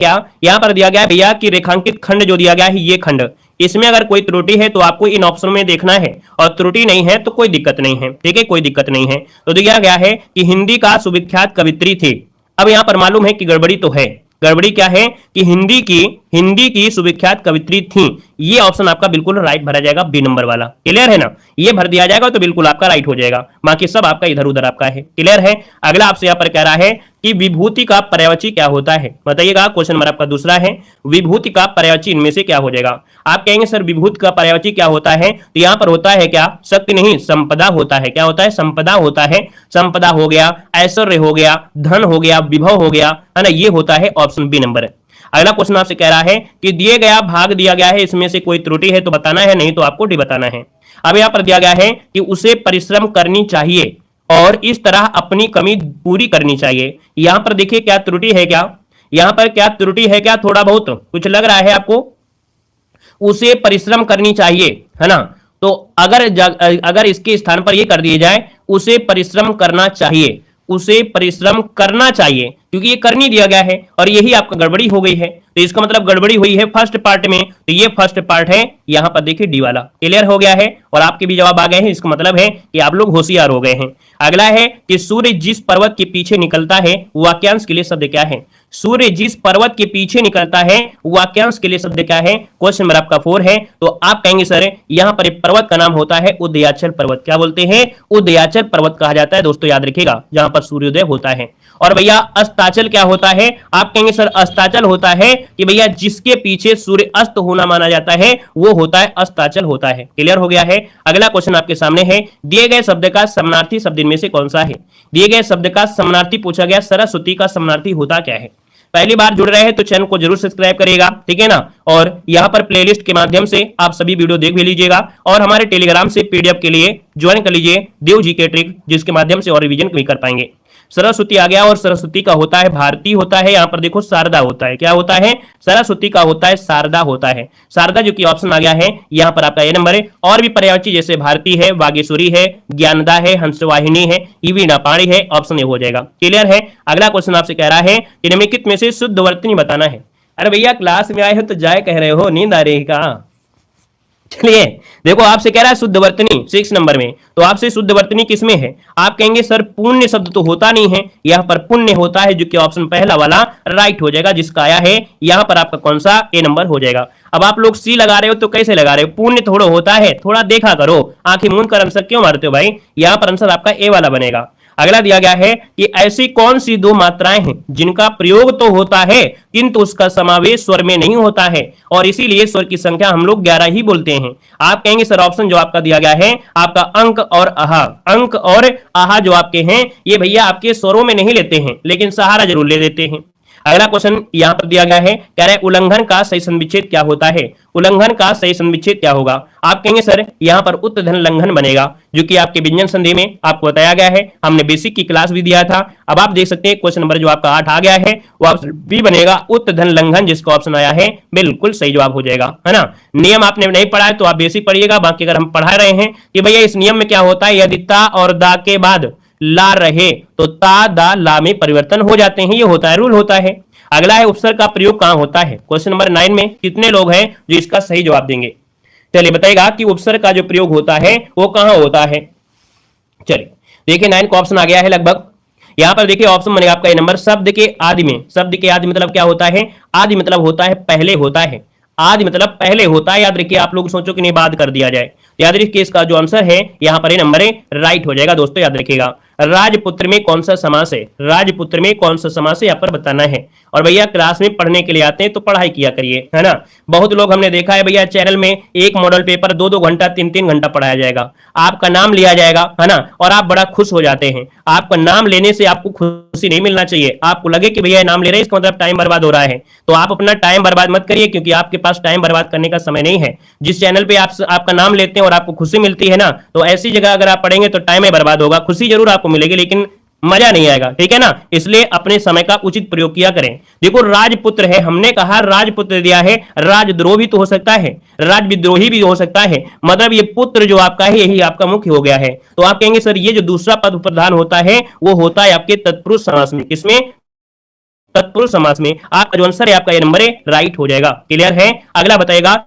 क्या यहां पर दिया गया है भैया कि रेखांकित खंड जो दिया गया है ये खंड, इसमें अगर कोई त्रुटि है तो आपको इन ऑप्शन में देखना है, और त्रुटि नहीं है तो कोई दिक्कत नहीं है, ठीक है, कोई दिक्कत नहीं है। तो दिया गया है कि हिंदी का सुविख्यात कवित्री थी। अब यहां पर मालूम है कि गड़बड़ी तो है, गड़बड़ी क्या है कि हिंदी की सुविख्यात कवित्री थी, ये ऑप्शन आपका बिल्कुल राइट भरा जाएगा, बी नंबर वाला। क्लियर है ना, ये भर दिया जाएगा तो बिल्कुल आपका राइट हो जाएगा, बाकी सब आपका इधर उधर आपका है। क्लियर है। अगला आपसे यहां पर कह रहा है कि विभूति का पर्यायवाची क्या होता है, बताइएगा। क्वेश्चन नंबर आपका दूसरा है, विभूति का पर्यायवाची इनमें से क्या हो जाएगा। आप कहेंगे सर विभूति का पर्यायवाची क्या होता है, तो यहां पर होता है क्या, शक्ति नहीं संपदा होता है। क्या होता है, संपदा होता है। संपदा हो गया, ऐश्वर्य हो गया, धन हो गया, विभव हो गया, है ना, ये होता है ऑप्शन बी नंबर। अगला क्वेश्चन आपसे कह रहा है कि दिए गया भाग दिया गया है, इसमें से कोई त्रुटि है तो बताना है, नहीं तो आपको डी बताना है। अब यहां पर दिया गया है कि उसे परिश्रम करनी चाहिए और इस तरह अपनी कमी पूरी करनी चाहिए। यहां पर देखिए क्या त्रुटि है, क्या यहां पर क्या त्रुटि है, क्या थोड़ा बहुत कुछ लग रहा है आपको। उसे परिश्रम करनी चाहिए, है ना, तो अगर इसके स्थान पर यह कर दिया जाए उसे परिश्रम करना चाहिए, उसे परिश्रम करना चाहिए, क्योंकि ये करनी दिया गया है और यही आपका गड़बड़ी हो गई है, तो इसका मतलब गड़बड़ी हुई है फर्स्ट पार्ट में, तो ये फर्स्ट पार्ट है, यहां पर देखिए डी वाला। क्लियर हो गया है और आपके भी जवाब आ गए हैं, इसका मतलब है कि आप लोग होशियार हो गए हैं। अगला है कि सूर्य जिस पर्वत के पीछे निकलता है, वाक्यांश के लिए शब्द क्या है। सूर्य जिस पर्वत के पीछे निकलता है, वाक्यांश के लिए शब्द क्या है। क्वेश्चन नंबर आपका 4 है, तो आप कहेंगे सर यहां पर एक पर्वत का नाम होता है उदयाचल पर्वत। क्या बोलते हैं, उदयाचल पर्वत कहा जाता है दोस्तों, याद रखिएगा, जहां पर सूर्योदय होता है। और भैया अस्ताचल क्या होता है, आप कहेंगे सर अस्ताचल होता है कि भैया जिसके पीछे सूर्य अस्त होना माना जाता है वो होता है अस्ताचल होता है। क्लियर हो गया है। अगला क्वेश्चन आपके सामने है, दिए गए शब्द का समानार्थी शब्द इनमें से कौन सा है। दिए गए शब्द का समानार्थी पूछा गया, सरस्वती का समानार्थी होता क्या है। पहली बार जुड़ रहे हैं तो चैनल को जरूर सब्सक्राइब करिएगा, ठीक है ना, और यहां पर प्लेलिस्ट के माध्यम से आप सभी वीडियो देख भी लीजिएगा और हमारे टेलीग्राम से पीडीएफ के लिए ज्वाइन कर लीजिए देव जी के ट्रिक, जिसके माध्यम से और रिवीजन भी कर पाएंगे। सरस्वती आ गया और सरस्वती का होता है भारती होता है, यहां पर देखो शारदा होता है। क्या होता है, सरस्वती का होता है शारदा होता है। शारदा जो कि ऑप्शन आ गया है यहां पर आपका ए नंबर है। और भी पर्यायवाची जैसे भारती है, बागेश्वरी है, ज्ञानदा है, हंसवाहिनी है, ईवीना पाणी है, ऑप्शन ए हो जाएगा। क्लियर है। अगला क्वेश्चन आपसे कह रहा है कि निम्नलिखित में से शुद्ध वर्तनी बताना है। अरे भैया क्लास में आए हो तो जाए कह रहे हो, नींद आ रही है का। चलिए देखो, आपसे कह रहा है शुद्ध वर्तनी 6 नंबर में, तो आपसे शुद्ध वर्तनी किसमें है। आप कहेंगे सर पुण्य शब्द तो होता नहीं है, यहां पर पुण्य होता है, जो कि ऑप्शन पहला वाला राइट हो जाएगा, जिसका आया है यहां पर आपका कौन सा, ए नंबर हो जाएगा। अब आप लोग सी लगा रहे हो तो कैसे लगा रहे हो, पुण्य थोड़ा होता है, थोड़ा देखा करो, आंखें मूंद कर आंसर क्यों मारते हो भाई। यहां पर आंसर आपका ए वाला बनेगा। अगला दिया गया है कि ऐसी कौन सी दो मात्राएं हैं जिनका प्रयोग तो होता है किंतु उसका समावेश स्वर में नहीं होता है, और इसीलिए स्वर की संख्या हम लोग 11 ही बोलते हैं। आप कहेंगे सर ऑप्शन जो आपका दिया गया है आपका अंक और आहा, अंक और आहा जो आपके हैं ये भैया आपके स्वरों में नहीं लेते हैं, लेकिन सहारा जरूर ले लेते हैं। अगला क्वेश्चन यहां पर दिया गया है, कह रहे हैं उल्लंघन का सही संविच्छेद क्या होता है। उल्लंघन का सही संविच्छेद क्या होगा। आप कहेंगे सर यहां पर उत्तधन लंघन बनेगा, जो कि आपके व्यंजन संधि में आपको बताया गया है, हमने बेसिक की क्लास भी दिया था। अब आप देख सकते हैं क्वेश्चन नंबर जो आपका 8 आ गया है वो ऑप्शन बी बनेगा, उत्तधन लंघन, जिसका ऑप्शन आया है बिल्कुल सही जवाब हो जाएगा, है ना। नियम आपने नहीं पढ़ा है तो आप बेसिक पढ़िएगा, बाकी अगर हम पढ़ा रहे हैं कि भैया इस नियम में क्या होता है, यदि ता और दा के बाद ला रहे तो ता दा ला में परिवर्तन हो जाते हैं, ये होता है, रूल होता है। अगला है उपसर्ग का प्रयोग कहां होता है। क्वेश्चन नंबर 9 में कितने लोग हैं जो इसका सही जवाब देंगे। चलिए बताइएगा कि उपसर्ग का जो प्रयोग होता है वो कहां होता है। चलिए देखिए 9 का ऑप्शन आ गया है लगभग। यहां पर देखिए ऑप्शन बनेगा आपका ए नंबर, शब्द के आदि में। शब्द के आदि मतलब क्या होता है, आदि मतलब होता है पहले होता है, आदि मतलब पहले होता है। याद रखिए, आप लोग सोचो कि नहीं बाद कर दिया जाए, याद रखिए इसका जो आंसर है यहां पर ए नंबर राइट हो जाएगा दोस्तों, याद रखिएगा। राजपुत्र में कौन सा समास है, राजपुत्र में कौन सा समास है यहाँ पर बताना है। और भैया क्लास में पढ़ने के लिए आते हैं तो पढ़ाई किया करिए, है ना। बहुत लोग हमने देखा है भैया चैनल में एक मॉडल पेपर 2-2 घंटा 3-3 घंटा पढ़ाया जाएगा, आपका नाम लिया जाएगा, है ना, और आप बड़ा खुश हो जाते हैं। आपका नाम लेने से आपको खुशी नहीं मिलना चाहिए, आपको लगे कि भैया नाम ले रहे हैं इसका मतलब टाइम बर्बाद हो रहा है, तो आप अपना टाइम बर्बाद मत करिए, क्योंकि आपके पास टाइम बर्बाद करने का समय नहीं है। जिस चैनल पे आपका नाम लेते हैं और आपको खुशी मिलती है ना, तो ऐसी जगह अगर आप पढ़ेंगे तो टाइम ही बर्बाद होगा, खुशी जरूर आपको मिलेगी लेकिन मजा नहीं आएगा, ठीक है ना। इसलिए अपने समय का उचित प्रयोग किया करें। देखो राजपुत्र है, हमने कहा राजपुत्र दिया है, राजद्रोह भी तो हो सकता है, राजविद्रोही भी हो सकता है, मतलब ये पुत्र जो आपका है यही आपका मुख्य हो गया है। तो आप कहेंगे सर ये जो दूसरा पद प्रधान होता है वो होता है आपके तत्पुरुष समास में, किसमें, तत्पुरुष समास में आपका जो आंसर है आपका ये नंबर है राइट हो जाएगा। क्लियर है। अगला बताएगा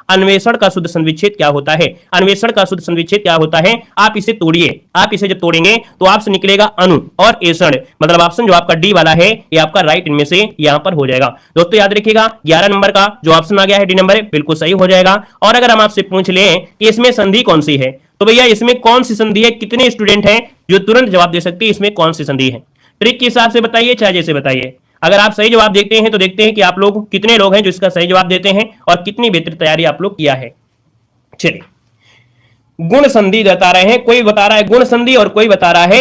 अन्वेषण का शुद्ध संविच्छेद क्या होता है। अन्वेषण का शुद्ध संविच्छेद क्या होता है, आप इसे तोड़िए, आप इसे जब तोड़ेंगे तो आपसे निकलेगा अनु और एषण, मतलब ऑप्शन जो आपका डी वाला है ये आपका राइट इनमें से यहां पर हो जाएगा। दोस्तों याद रखिएगा 11 नंबर का जो ऑप्शन आ गया है डी नंबर बिल्कुल सही हो जाएगा। और अगर हम आपसे पूछ लें कि इसमें संधि कौन सी है, तो भैया इसमें कौन सी संधि है, कितने स्टूडेंट हैं जो तुरंत जवाब दे सकते हैं इसमें कौन सी संधि है। ट्रिक के हिसाब से बताइए, चाहे जैसे बताइए। अगर आप सही जवाब देखते हैं तो देखते हैं कि आप लोग कितने लोग हैं जो इसका सही जवाब देते हैं और कितनी बेहतर तैयारी आप लोग किया है। चलिए, गुण संधि बता रहे हैं, कोई बता रहा है गुण संधि और कोई बता रहा है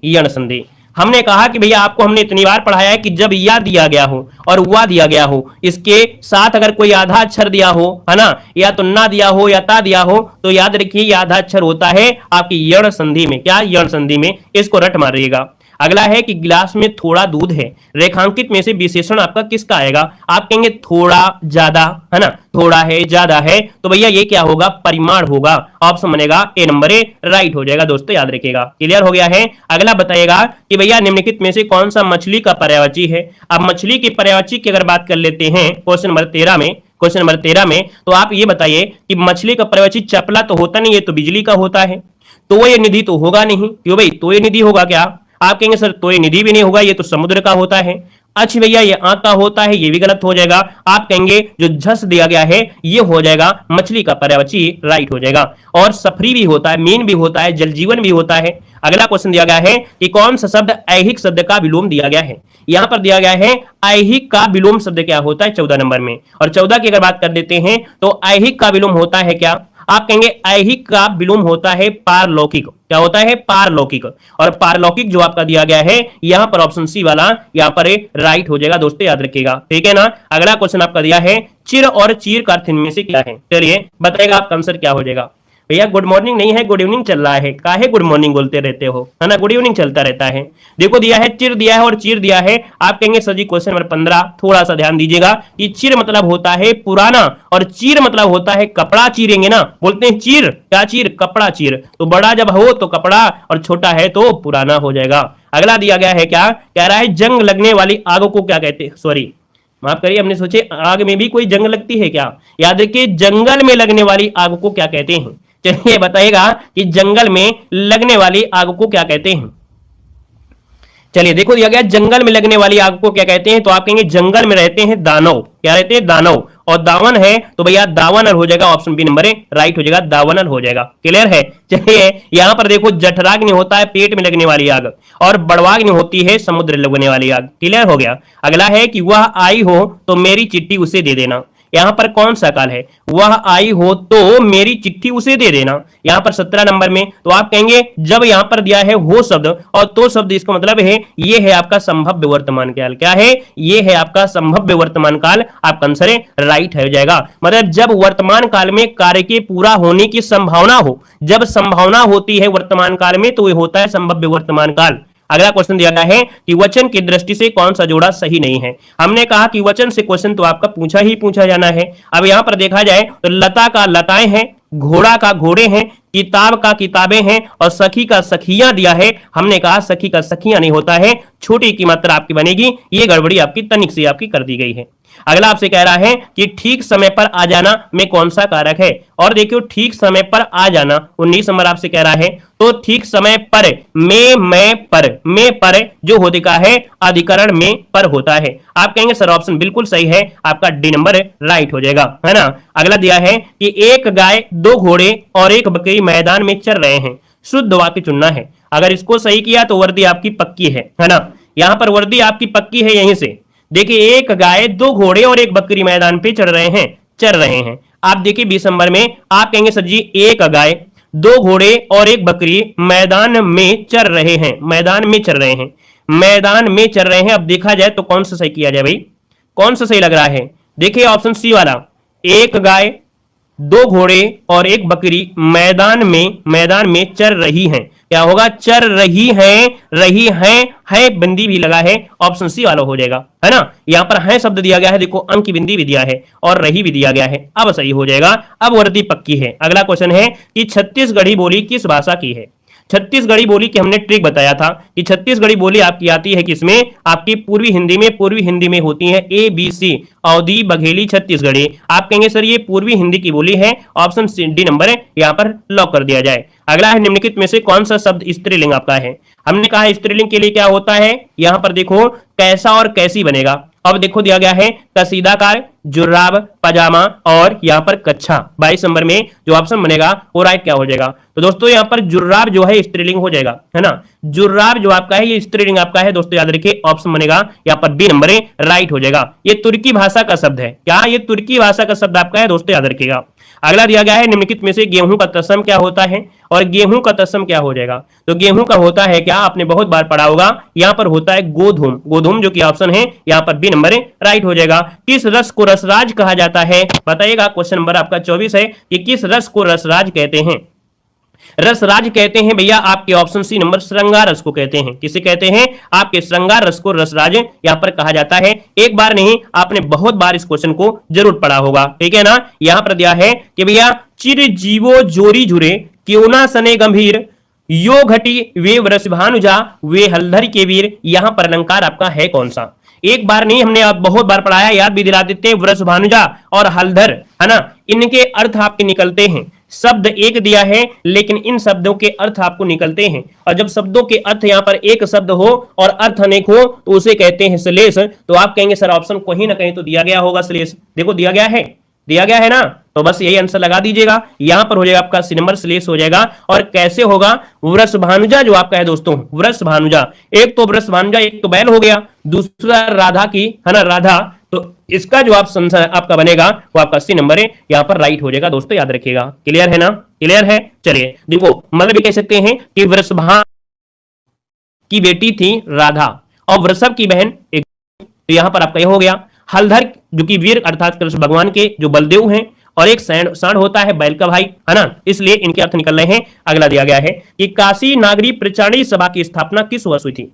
यण संधि। हमने कहा कि भैया आपको हमने इतनी बार पढ़ाया है कि जब या दिया गया हो और वा दिया गया हो, इसके साथ अगर कोई आधा अक्षर दिया हो, है ना, या तो ना दिया हो या ता दिया हो, तो याद रखिए ये आधा अक्षर होता है आपकी यण संधि में। क्या यण संधि में, इसको रट मारिएगा। अगला है कि गिलास में थोड़ा दूध है, रेखांकित में से विशेषण आपका किसका आएगा। आप कहेंगे थोड़ा ज्यादा, है ना, थोड़ा है ज्यादा है, तो भैया ये क्या होगा, परिमाण होगा। ऑप्शन बनेगा ए नंबर ए राइट हो जाएगा। दोस्तों याद रखिएगा। क्लियर हो गया है। अगला बताएगा कि भैया निम्नलिखित में से कौन सा मछली का पर्यायवाची है। अब मछली की पर्यायवाची की अगर बात कर लेते हैं क्वेश्चन नंबर 13 में, क्वेश्चन नंबर 13 में, तो आप ये बताइए कि मछली का पर्यायवाची चपला तो होता नहीं, ये तो बिजली का होता है। तो ये निधि तो होगा नहीं, क्यों भाई, तो ये निधि होगा क्या। आप कहेंगे सर तो ये निधि भी नहीं होगा, ये तो समुद्र का होता है। अच्छा भैया ये आंख का होता है, ये भी गलत हो जाएगा। आप कहेंगे जो झस दिया गया है ये हो जाएगा मछली का पर्यायवाची राइट हो जाएगा। और सफरी भी होता है, मीन भी होता है, जल जीवन भी होता है। अगला क्वेश्चन दिया गया है कि कौन सा शब्द ऐहिक शब्द का विलोम दिया गया है। यहां पर दिया गया है ऐहिक का विलोम शब्द क्या होता है 14 नंबर में। और 14 की अगर बात कर देते हैं तो ऐहिक का विलोम होता है क्या, आप कहेंगे ऐहिक का विलोम होता है पारलौकिक। क्या होता है, पारलौकिक। और पारलौकिक जो आपका दिया गया है यहां पर ऑप्शन सी वाला यहां पर राइट हो जाएगा। दोस्तों याद रखिएगा, ठीक है ना। अगला क्वेश्चन आपका दिया है चिर और चीर का अर्थ इनमें से क्या है। चलिए बताएगा आपका आंसर क्या हो जाएगा। भैया गुड मॉर्निंग नहीं है, गुड इवनिंग चल रहा है, काहे गुड मॉर्निंग बोलते रहते हो, है ना, गुड इवनिंग चलता रहता है। देखो दिया है चिर दिया है और चीर दिया है। आप कहेंगे सर जी क्वेश्चन नंबर 15 थोड़ा सा ध्यान दीजिएगा कि चिर मतलब होता है पुराना और चीर मतलब होता है कपड़ा चीरेंगे ना, बोलते हैं चीर, क्या चीर, कपड़ा चीर। तो बड़ा जब हो तो कपड़ा और छोटा है तो पुराना हो जाएगा। अगला दिया गया है क्या, कह रहा है जंग लगने वाली आग को क्या कहते हैं, सॉरी माफ करिए, हमने सोचे आग में भी कोई जंग लगती है क्या। याद रखिए जंगल में लगने वाली आग को क्या कहते हैं। चलिए बताइएगा कि जंगल में लगने वाली आग को क्या कहते हैं। चलिए देखो दिया गया जंगल में लगने वाली आग को क्या कहते हैं, तो आप कहेंगे जंगल में रहते हैं दानव। क्या रहते हैं, दानव। और दावन है तो भैया दावानल हो जाएगा, ऑप्शन बी नंबर राइट हो जाएगा, दावानल हो जाएगा। क्लियर है। चलिए यहां पर देखो जठराग्नि होता है पेट में लगने वाली आग और बड़वाग्नि होती है समुद्र में लगने वाली आग। क्लियर हो गया। अगला है कि वह आई हो तो मेरी चिट्ठी उसे दे देना। यहां पर कौन सा काल है, वह आई हो तो मेरी चिट्ठी उसे दे देना। यहां पर 17 नंबर में तो आप कहेंगे जब यहां पर दिया है हो शब्द और तो शब्द, इसका मतलब है ये है आपका संभाव्य वर्तमान काल। क्या है, ये है आपका संभाव्य वर्तमान काल। आपका आंसर है राइट हो जाएगा। मतलब जब वर्तमान काल में कार्य के पूरा होने की संभावना हो, जब संभावना होती है वर्तमान काल में तो ये होता है संभाव्य वर्तमान काल। अगला क्वेश्चन दिया गया है कि वचन की दृष्टि से कौन सा जोड़ा सही नहीं है। हमने कहा कि वचन से क्वेश्चन तो आपका पूछा ही पूछा जाना है। अब यहां पर देखा जाए तो लता का लताएं हैं, घोड़ा का घोड़े हैं, किताब का किताबें हैं और सखी का सखियां दिया है। हमने कहा सखी का सखियां नहीं होता है, छोटी की मात्रा आपकी बनेगी। ये गड़बड़ी आपकी तनिक से आपकी कर दी गई है। अगला आपसे कह रहा है कि ठीक समय पर आ जाना में कौन सा कारक है। और देखियो ठीक समय पर आ जाना 19 नंबर आपसे कह रहा है, तो ठीक समय पर में पर जो होने का है अधिकरण में पर होता है। आप कहेंगे सर ऑप्शन बिल्कुल सही है, आपका डी नंबर राइट हो जाएगा, है ना। अगला दिया है कि एक गाय, दो घोड़े और एक बकरी मैदान में चर रहे हैं, शुद्ध वाक्य चुनना है। अगर इसको सही किया तो वर्दी आपकी पक्की है ना। यहां पर वर्दी आपकी पक्की है यहीं से। देखिए एक गाय, दो घोड़े और एक बकरी मैदान पे चढ़ रहे हैं। आप देखिए 20 नंबर में आप कहेंगे सर जी एक गाय, दो घोड़े और एक बकरी मैदान में चर रहे हैं, मैदान में चर रहे हैं। अब देखा जाए तो कौन सा सही किया जाए भाई, कौन सा सही लग रहा है। देखिए ऑप्शन सी वाला, एक गाय, दो घोड़े और एक बकरी मैदान में चर रही हैं। क्या होगा, चर रही है बिंदी भी लगा है, ऑप्शन सी वाला हो जाएगा, है ना। यहां पर है शब्द दिया गया है, देखो अंक की बिंदी भी दिया है और रही भी दिया गया है, अब सही हो जाएगा। अब वर्दी पक्की है। अगला क्वेश्चन है कि छत्तीसगढ़ी बोली किस भाषा की है। छत्तीसगढ़ी बोली की हमने ट्रिक बताया था कि छत्तीसगढ़ी बोली आपकी आती है किसमें, आपकी पूर्वी हिंदी में होती है ABC, अवधी, बघेली, छत्तीसगढ़ी। आप कहेंगे सर ये पूर्वी हिंदी की बोली है, ऑप्शन डी नंबर है यहाँ पर लॉक कर दिया जाए। अगला है निम्नलिखित में से कौन सा शब्द स्त्रीलिंग आपका है। हमने कहा स्त्रीलिंग के लिए क्या होता है, यहां पर देखो कैसा और कैसी बनेगा। अब देखो दिया गया है कसीदाकार, जुर्राब, पजामा और यहाँ पर कच्छा। 22 नंबर में जो ऑप्शन बनेगा वो राइट क्या हो जाएगा। तो दोस्तों यहाँ पर जुर्राब जो है स्त्रीलिंग हो जाएगा, है ना। जुर्राब जो आपका है ये स्त्रीलिंग आपका है दोस्तों, याद रखिए ऑप्शन बनेगा यहाँ पर बी नंबर राइट हो जाएगा। ये तुर्की भाषा का शब्द है, क्या ये तुर्की भाषा का शब्द आपका है दोस्तों, याद रखिएगा। अगला दिया गया है निम्नलिखित में से गेहूं का तत्सम क्या होता है, और गेहूं का तत्सम क्या हो जाएगा। तो गेहूं का होता है क्या, आपने बहुत बार पढ़ा होगा, यहाँ पर होता है गोधूम। गोधूम जो कि ऑप्शन है यहाँ पर बी नंबर राइट हो जाएगा। किस रस को रसराज कहा जाता है, बताइएगा। क्वेश्चन नंबर आपका 24 है कि किस रस को रसराज कहते हैं। रसराज कहते हैं भैया आपके ऑप्शन सी नंबर श्रृंगार रस को कहते हैं। किसे कहते हैं, आपके श्रृंगार रस को रसराज यहां पर कहा जाता है। एक बार नहीं, आपने बहुत बार इस क्वेश्चन को जरूर पढ़ा होगा, ठीक है ना। यहां पर दिया है कि भैया चिर जीवो जोरी जुरे, क्यों ना सने गंभीर, यो घटी वे वृषभानुजा, वे हलधर के वीर। यहां पर अलंकार आपका है कौन सा। एक बार नहीं, हमने आप बहुत बार पढ़ाया, याद भी दिला देते हैं। वृषभानुजा और हलधर, है ना, इनके अर्थ आपके निकलते हैं। शब्द एक दिया है लेकिन इन शब्दों के अर्थ आपको निकलते हैं, और जब शब्दों के अर्थ यहाँ पर एक शब्द हो और अर्थ अनेक हो तो उसे कहते हैं श्लेष। तो आप कहेंगे सर ऑप्शन कहीं ना कहीं तो दिया गया होगा श्लेष। देखो दिया गया है ना, तो बस यही आंसर लगा दीजिएगा। यहां पर हो जाएगा आपका सी नंबर श्लेष हो जाएगा। और कैसे होगा, वृषभानुजा जो आपका है दोस्तों, वृषभानुजा, एक तो वृषभानुजा एक तो बैल हो गया, दूसरा राधा की, है ना, राधा। तो इसका जो ऑप्शन आपका बनेगा वो आपका सी नंबर है, यहां पर राइट हो जाएगा दोस्तों, याद रखिएगा। क्लियर है ना, क्लियर है। चलिए देखो, मतलब कह सकते हैं कि वृषभान की बेटी थी राधा और वृषभ की बहन एक, तो यहां पर आपका यह हो गया। हलधर जो कि वीर अर्थात कृष्ण भगवान के जो बलदेव हैं, और एक सांड होता है बैल का भाई, है ना, इसलिए इनके अर्थ निकल रहे हैं। अगला दिया गया है कि काशी नागरी प्रचारणी सभा की स्थापना किस वर्ष हुई थी।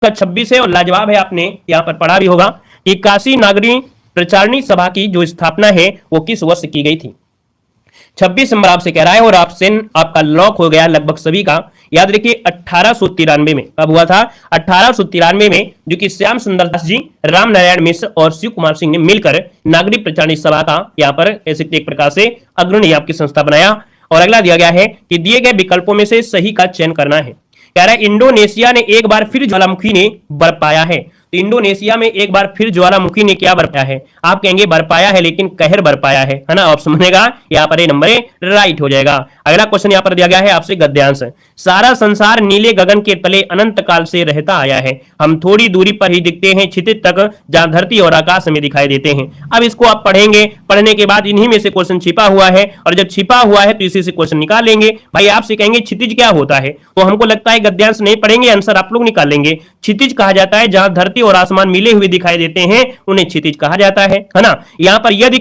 26 है और लाजवाब है, आपने यहाँ पर पढ़ा भी होगा कि काशी नागरी प्रचारणी सभा की जो स्थापना है वो किस वर्ष की गई थी। 26 नंबर आपसे कह रहा है और ऑप्शन आपका लॉक हो गया लगभग सभी का। याद रखिए 1893 में कब हुआ था, 1893 में, जो कि श्याम सुंदर दास जी, राम नारायण मिश्र और शिव कुमार सिंह ने मिलकर नागरिक प्रचारणी सभा का यहाँ पर ऐसे एक प्रकार से अग्रणी आपकी संस्था बनाया। और अगला दिया गया है कि दिए गए विकल्पों में से सही का चयन करना है। कह रहा है इंडोनेशिया ने एक बार फिर ज्वालामुखी ने बरपाया है। तो इंडोनेशिया में एक बार फिर ज्वालामुखी ने क्या बरपाया है, आप कहेंगे बरपाया है लेकिन कहर बरपाया है ना, ऑप्शन बनेगा यहाँ पर ए नंबर राइट हो जाएगा। अगला क्वेश्चन यहाँ पर दिया गया है आपसे गद्यांश। सारा संसार नीले गगन के तले अनंत काल से रहता आया है, हम थोड़ी दूरी पर ही दिखते हैं क्षितिज तक, जहां धरती और आकाश में दिखाई देते हैं। अब इसको आप पढ़ेंगे, पढ़ने के बाद इन्हीं में से क्वेश्चन छिपा हुआ है, और जब छिपा हुआ है तो इसी से क्वेश्चन निकाल लेंगे। भाई आपसे कहेंगे क्षितिज क्या होता है, तो हमको लगता है गद्यांश नहीं पढ़ेंगे, आंसर आप लोग निकाल लेंगे। क्षितिज कहा जाता है जहां धरती और आसमान मिले हुए दिखाई देते हैं, उन्हें क्षितिज कहा जाता है ना। यहाँ पर यदि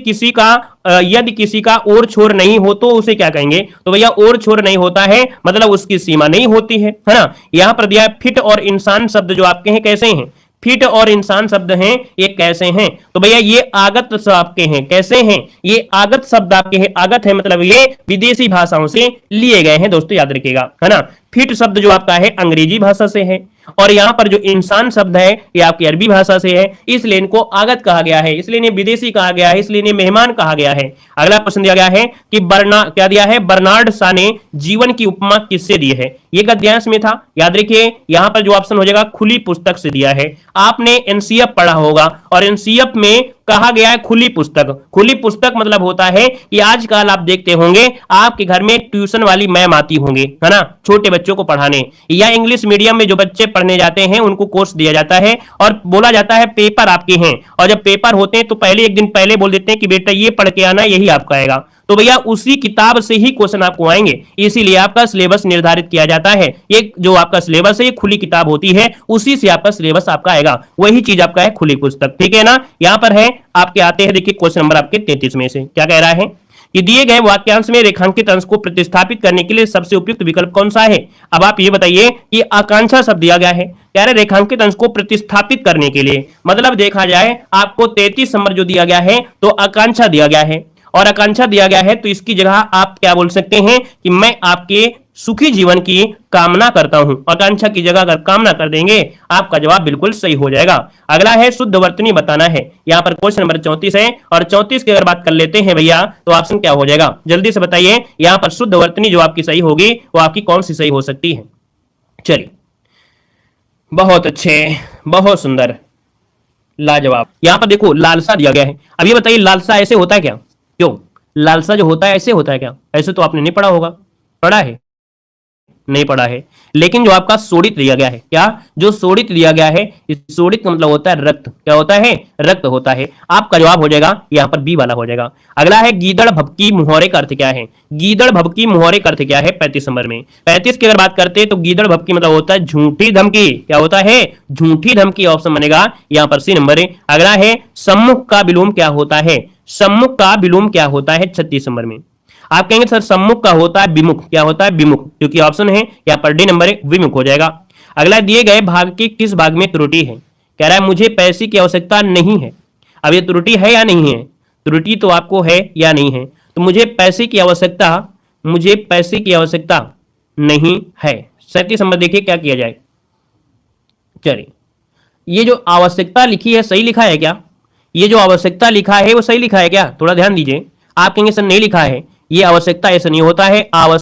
किसी का ओर छोर नहीं हो तो उसे क्या कहेंगे, तो भैया ओर छोर नहीं होता है मतलब उसकी सीमा नहीं होती है ना। यहाँ पर दिया फिट और इंसान शब्द जो आपके हैं कैसे हैं, फिट और इंसान शब्द हैं ये कैसे हैं, तो भैया ये आगत आपके हैं, कैसे हैं, ये आगत शब्द आपके हैं। आगत है मतलब ये विदेशी भाषाओं से लिए गए हैं दोस्तों, याद रखिएगा, है ना। फिट शब्द जो आपका है अंग्रेजी भाषा से है, और यहाँ पर जो इंसान शब्द है ये आपकी अरबी भाषा से है, इसलिए इनको आगत कहा गया है, इसलिए इन्हें विदेशी कहा गया है, इसलिए इन्हें मेहमान कहा गया है। अगला क्वेश्चन दिया गया है कि क्या दिया है, बर्नार्ड शॉ ने जीवन की उपमा किससे दी है, ये गद्यांश में था। याद रखिए यहाँ पर जो ऑप्शन हो जाएगा खुली पुस्तक से दिया है। आपने एनसीएफ पढ़ा होगा, और एनसीएफ में कहा गया है खुली पुस्तक। खुली पुस्तक मतलब होता है कि आजकल आप देखते होंगे आपके घर में ट्यूशन वाली मैम आती होंगी, है ना, छोटे बच्चों को पढ़ाने, या इंग्लिश मीडियम में जो बच्चे पढ़ने जाते हैं उनको कोर्स दिया जाता है और बोला जाता है पेपर आपके हैं, और जब पेपर होते हैं तो पहले एक दिन पहले बोल देते हैं कि बेटा ये पढ़ के आना, यही आपका आएगा। तो भैया उसी किताब से ही क्वेश्चन आपको आएंगे, इसीलिए आपका सिलेबस निर्धारित किया जाता है। ये जो आपका सिलेबस है ये खुली किताब होती है, उसी से आपका सिलेबस आपका आएगा, वही चीज आपका है खुली पुस्तक, ठीक है ना। यहां पर है आपके आते हैं, देखिए क्वेश्चन नंबर आपके 33 में से क्या कह रहा है कि दिए गए वाक्यांश में रेखांकित अंश को प्रतिस्थापित करने के लिए सबसे उपयुक्त विकल्प कौन सा है। अब आप ये बताइए कि आकांक्षा शब्द दिया गया है, कह रहे रेखांकित अंश को प्रतिस्थापित करने के लिए, मतलब देखा जाए आपको 33 नंबर जो दिया गया है तो आकांक्षा दिया गया है, और आकांक्षा दिया गया है तो इसकी जगह आप क्या बोल सकते हैं कि मैं आपके सुखी जीवन की कामना करता हूं। आकांक्षा की जगह अगर कामना कर देंगे आपका जवाब बिल्कुल सही हो जाएगा। अगला है शुद्ध वर्तनी बताना है। यहां पर क्वेश्चन नंबर 34 है और 34 की अगर बात कर लेते हैं भैया तो ऑप्शन क्या हो जाएगा, जल्दी से बताइए। यहां पर शुद्ध वर्तनी जो आपकी सही होगी वो आपकी कौन सी सही हो सकती है? चलिए, बहुत अच्छे, बहुत सुंदर, लाजवाब। यहां पर देखो लालसा दिया गया है। अब ये बताइए लालसा ऐसे होता है क्या? क्यों, लालसा जो होता है ऐसे होता है क्या? ऐसे तो आपने नहीं पढ़ा होगा, पढ़ा है? नहीं पढ़ा है। लेकिन जो आपका शोणित दिया गया है, क्या जो शोणित दिया गया है, इस शोणित का मतलब होता है रक्त। क्या होता है? रक्त होता है। आपका जवाब हो जाएगा यहां पर बी वाला हो जाएगा। अगला है गीदड़ भभकी मुहावरे का अर्थ क्या है? गीदड़ भभकी मुहावरे का अर्थ क्या है? 35 नंबर में। 35 की अगर बात करते हैं तो गीदड़ भभकी मतलब होता है झूठी धमकी। क्या होता है? झूठी धमकी। ऑप्शन बनेगा यहां पर सी नंबर। अगला है सम्मुख का विलोम क्या होता है? सम्मुख का विलोम क्या होता है? 36 नंबर में। आप कहेंगे सर सम्मुख का होता है विमुख। क्या होता है? विमुख, क्योंकि ऑप्शन है यहाँ पर डी नंबर विमुख हो जाएगा। अगला, दिए गए भाग के किस भाग में त्रुटि है? कह रहा है मुझे पैसे की आवश्यकता नहीं है। अब ये त्रुटि है या नहीं है? त्रुटि तो आपको है या नहीं है? तो मुझे पैसे की आवश्यकता, मुझे पैसे की आवश्यकता नहीं है। 37 नंबर देखिए क्या किया जाए। चलिए, ये जो आवश्यकता लिखी है सही लिखा है क्या? ये जो आवश्यकता लिखा है वो सही लिखा है क्या? थोड़ा ध्यान दीजिए। आप कहेंगे सर नहीं लिखा है। ये आवश्यकता ऐसा नहीं होता है। आवश्यकता